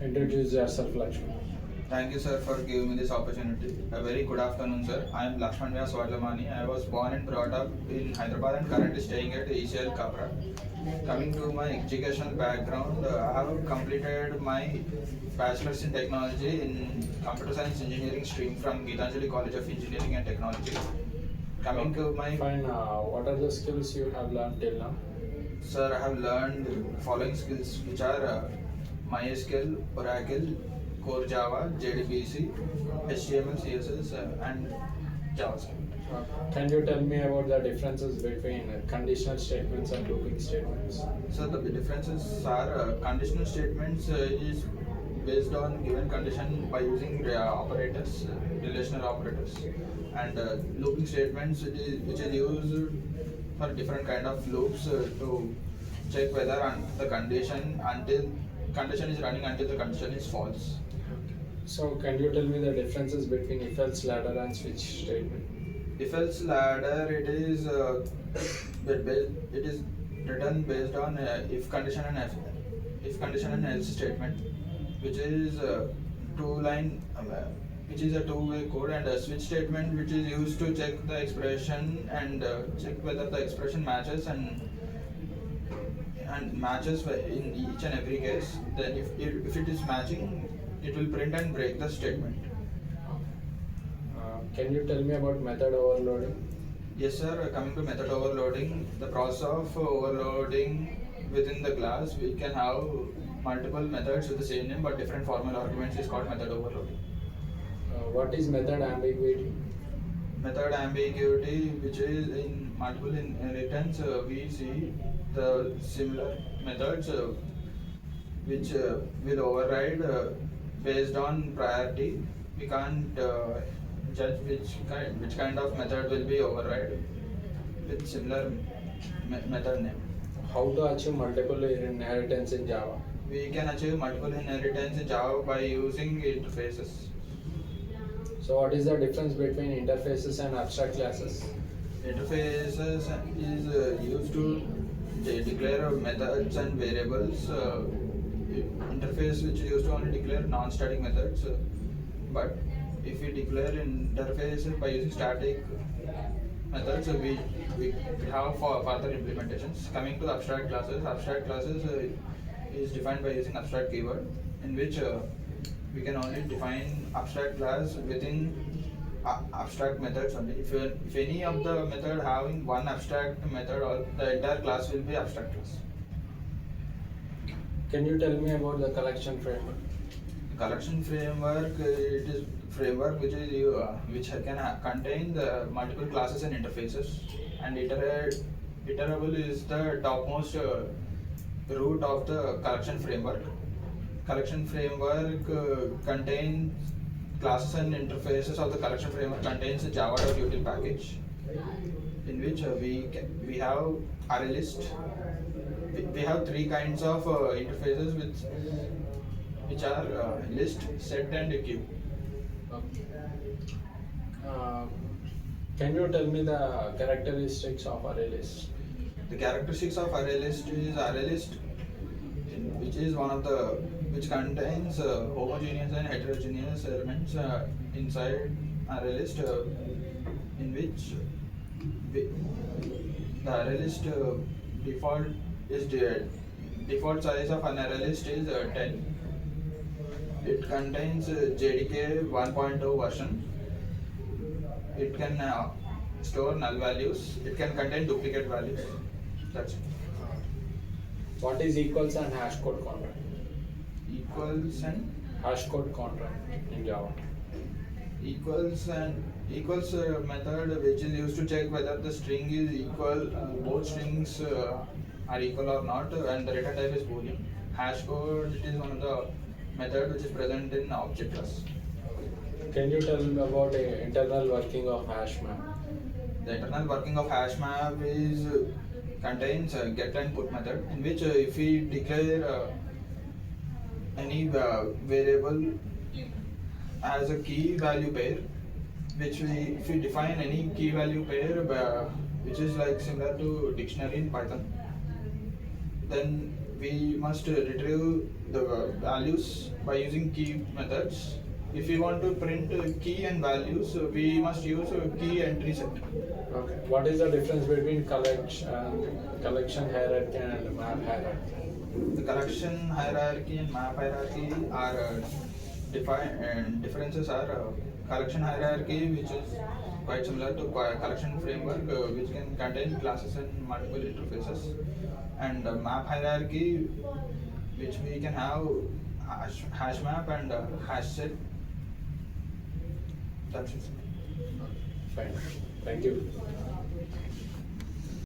Introduce yourself, Lakshman. Thank you, sir, for giving me this opportunity. A very good afternoon, sir. I am Lakshman Vyas Varlamani. I was born and brought up in Hyderabad and currently staying at ECL Kapra. Coming to my educational background, I have completed my bachelor's in technology in computer science engineering stream from Geetanjali College of Engineering and Technology. Coming to my Fine. What are the skills you have learned till now? Sir, I have learned following skills which are MySQL, Oracle, Core Java, JDBC, HTML, CSS, and JavaScript. Can you tell me about the differences between conditional statements and looping statements? So the differences are conditional statements is based on given condition by using operators, relational operators, and looping statements which is used for different kind of loops to check whether the condition is running until the condition is false. So, can you tell me the differences between if-else ladder and switch statement? If else ladder, it is written based on if condition and else statement, which is which is a two-way code, and a switch statement which is used to check the expression and check whether the expression matches and matches in each and every case. Then if it is matching, it will print and break the statement. Can you tell me about method overloading? Yes, sir. Coming to method overloading, the process of overloading within the class, we can have multiple methods with the same name but different formal arguments is called method overloading. What is method ambiguity? Method ambiguity, which is in multiple inheritance, we see the similar methods which will override based on priority. We can't judge which kind of method will be override with similar method name. How to achieve multiple inheritance in Java? We can achieve multiple inheritance in Java by using interfaces. So, what is the difference between interfaces and abstract classes? Interfaces is used to declare methods and variables. Interface which is used to only declare non-static methods. But if we declare interface by using static methods, we have for further implementations. Coming to abstract classes is defined by using abstract keyword, in which we can only define abstract class within abstract methods only. If any of the method having one abstract method, or the entire class will be abstract class. Can you tell me about the collection framework? Collection framework, it is framework which is which can contain the multiple classes and interfaces, and iterable is the topmost root of the collection framework. Collection framework contains classes and interfaces of the collection framework contains a java.util package, in which we have array list. We have three kinds of interfaces which are list, set, and queue. Can you tell me the characteristics of array list? The characteristics of array list is which is one of the which contains homogeneous and heterogeneous elements inside array list, in which the array list default size of an array list is 10. It contains JDK 1.0 version. It can store null values. It can contain duplicate values. That's it. What is equals and hash code contract? Equals and Hash code contract in Java. equals method which is used to check whether the string is equal, both strings are equal or not, and the return type is boolean. Hash code, it is one of the method which is present in object class. Can you tell me about the internal working of hash map? The internal working of hash map is contains get and put method, in which if we declare any variable as a key value pair, if we define any key value pair which is like similar to dictionary in Python, then we must retrieve the values by using key methods. If we want to print key and values, we must use a key entry set. Okay. What is the difference between collection hierarchy and map hierarchy? The collection hierarchy and map hierarchy are defined, and differences are collection hierarchy, which is quite similar to collection framework, which can contain classes and multiple interfaces, and map hierarchy, which we can have hash map and hash set. That's it. Fine. Thank you.